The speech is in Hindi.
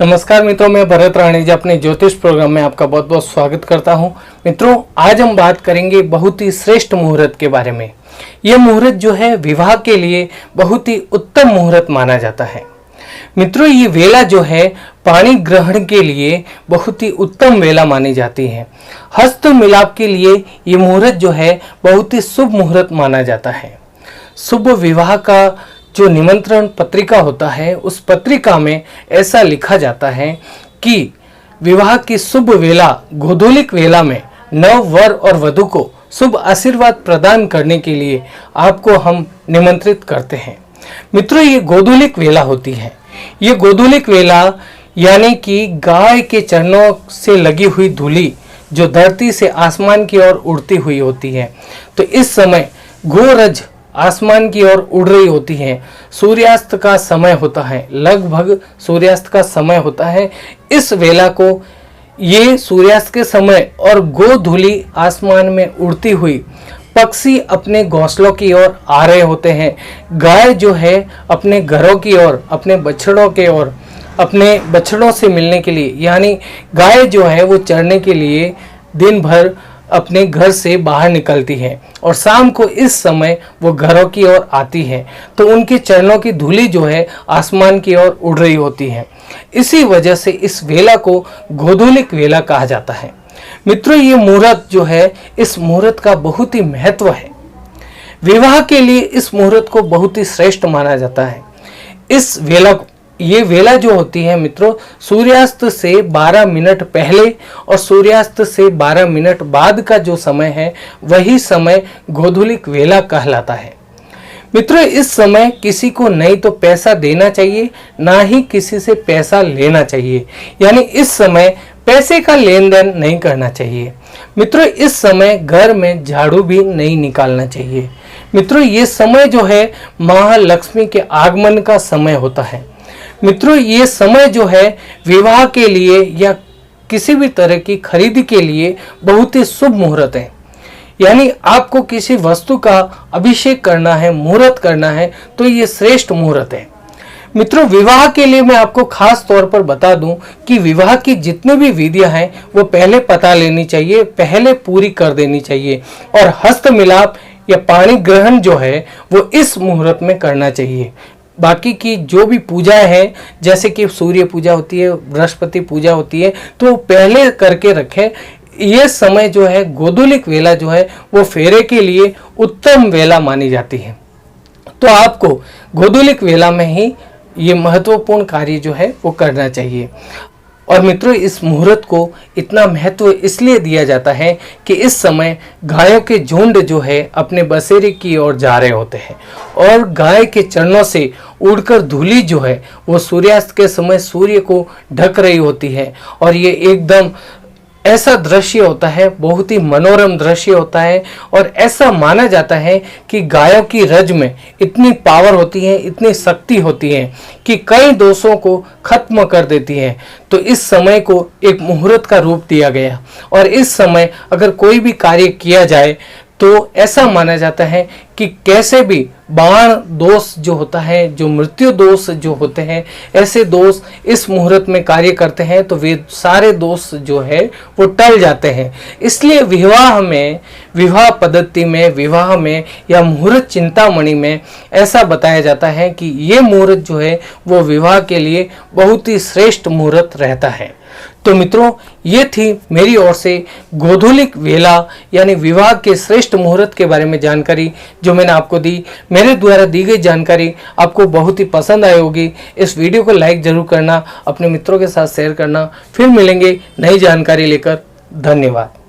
नमस्कार मित्रों, मैं भरत राणे जी अपने ज्योतिष प्रोग्राम में आपका बहुत बहुत स्वागत करता हूं। मित्रों, आज हम बात करेंगे बहुत ही श्रेष्ठ मुहूर्त के बारे में। यह मुहूर्त जो है विवाह के लिए बहुत ही उत्तम मुहूर्त माना जाता है। मित्रों, ये वेला जो है पाणी ग्रहण के लिए बहुत ही उत्तम वेला मानी जाती है। हस्त मिलाप के लिए ये मुहूर्त जो है बहुत ही शुभ मुहूर्त माना जाता है। शुभ विवाह का जो निमंत्रण पत्रिका होता है, उस पत्रिका में ऐसा लिखा जाता है कि विवाह की शुभ वेला गोधूलिक वेला में नव वर और वधू को शुभ आशीर्वाद प्रदान करने के लिए आपको हम निमंत्रित करते हैं। मित्रों, ये गोधूलिक वेला होती है। ये गोधूलिक वेला यानी कि गाय के चरणों से लगी हुई धूली जो धरती से आसमान की ओर उड़ती हुई होती है, तो इस समय गोरज आसमान की ओर उड़ रही होती है। सूर्यास्त का समय होता है, लगभग सूर्यास्त का समय होता है। इस वेला को ये सूर्यास्त के समय और गोधूली आसमान में उड़ती हुई पक्षी अपने घोंसलों की ओर आ रहे होते हैं। गाय जो है अपने घरों की ओर, अपने बछड़ों के ओर, अपने बछड़ों से मिलने के लिए, यानी गाय जो है वो चरने के लिए दिन भर अपने घर से बाहर निकलती है और शाम को इस समय वो घरों की ओर आती है, तो उनके चरणों की धूली जो है आसमान की ओर उड़ रही होती है। इसी वजह से इस वेला को गोधूलिक वेला कहा जाता है। मित्रों, ये मुहूर्त जो है, इस मुहूर्त का बहुत ही महत्व है। विवाह के लिए इस मुहूर्त को बहुत ही श्रेष्ठ माना जाता है। ये वेला जो होती है मित्रों, सूर्यास्त से 12 मिनट पहले और सूर्यास्त से 12 मिनट बाद का जो समय है, वही समय गोधूलिक वेला कहलाता है। मित्रों, इस समय किसी को नहीं तो पैसा देना चाहिए, ना ही किसी से पैसा लेना चाहिए, यानी इस समय पैसे का लेन देन नहीं करना चाहिए। मित्रों, इस समय घर में झाड़ू भी नहीं निकालना चाहिए। मित्रों, ये समय जो है महालक्ष्मी के आगमन का समय होता है। मित्रों, ये समय जो है विवाह के लिए या किसी भी तरह की खरीदी के लिए बहुत ही शुभ मुहूर्त है। यानी आपको किसी वस्तु का अभिषेक करना है, मुहूर्त करना है, तो ये श्रेष्ठ मुहूर्त है। मित्रों, विवाह के लिए मैं आपको खास तौर पर बता दूं कि विवाह की जितनी भी विधियां हैं वो पहले पता लेनी चाहिए, पहले पूरी कर देनी चाहिए, और हस्त मिलाप या पाणी ग्रहण जो है वो इस मुहूर्त में करना चाहिए। बाकी की जो भी पूजा है, जैसे कि सूर्य पूजा होती है, बृहस्पति पूजा होती है, तो पहले करके रखें। ये समय जो है गोधूलिक वेला जो है वो फेरे के लिए उत्तम वेला मानी जाती है, तो आपको गोधूलिक वेला में ही ये महत्वपूर्ण कार्य जो है वो करना चाहिए। और मित्रों, इस मुहूर्त को इतना महत्व इसलिए दिया जाता है कि इस समय गायों के झुंड जो है अपने बसेरे की ओर जा रहे होते हैं और गाय के चरणों से उड़कर धूली जो है वो सूर्यास्त के समय सूर्य को ढक रही होती है, और ये एकदम ऐसा दृश्य होता है, बहुत ही मनोरम दृश्य होता है। और ऐसा माना जाता है कि गायों की रज में इतनी पावर होती है, इतनी शक्ति होती है कि कई दोषों को खत्म कर देती है। तो इस समय को एक मुहूर्त का रूप दिया गया, और इस समय अगर कोई भी कार्य किया जाए तो ऐसा माना जाता है कि कैसे भी बाण दोष जो होता है, जो मृत्यु दोष जो होते हैं, ऐसे दोष इस मुहूर्त में कार्य करते हैं तो वे सारे दोष जो है वो टल जाते हैं। इसलिए विवाह पद्धति में, विवाह में या मुहूर्त चिंतामणि में ऐसा बताया जाता है कि ये मुहूर्त जो है वो विवाह के लिए बहुत ही श्रेष्ठ मुहूर्त रहता है। तो मित्रों, ये थी मेरी ओर से गोधूलिक वेला यानी विवाह के श्रेष्ठ मुहूर्त के बारे में जानकारी जो मैंने आपको दी। मेरे द्वारा दी गई जानकारी आपको बहुत ही पसंद आई होगी। इस वीडियो को लाइक जरूर करना, अपने मित्रों के साथ शेयर करना। फिर मिलेंगे नई जानकारी लेकर। धन्यवाद।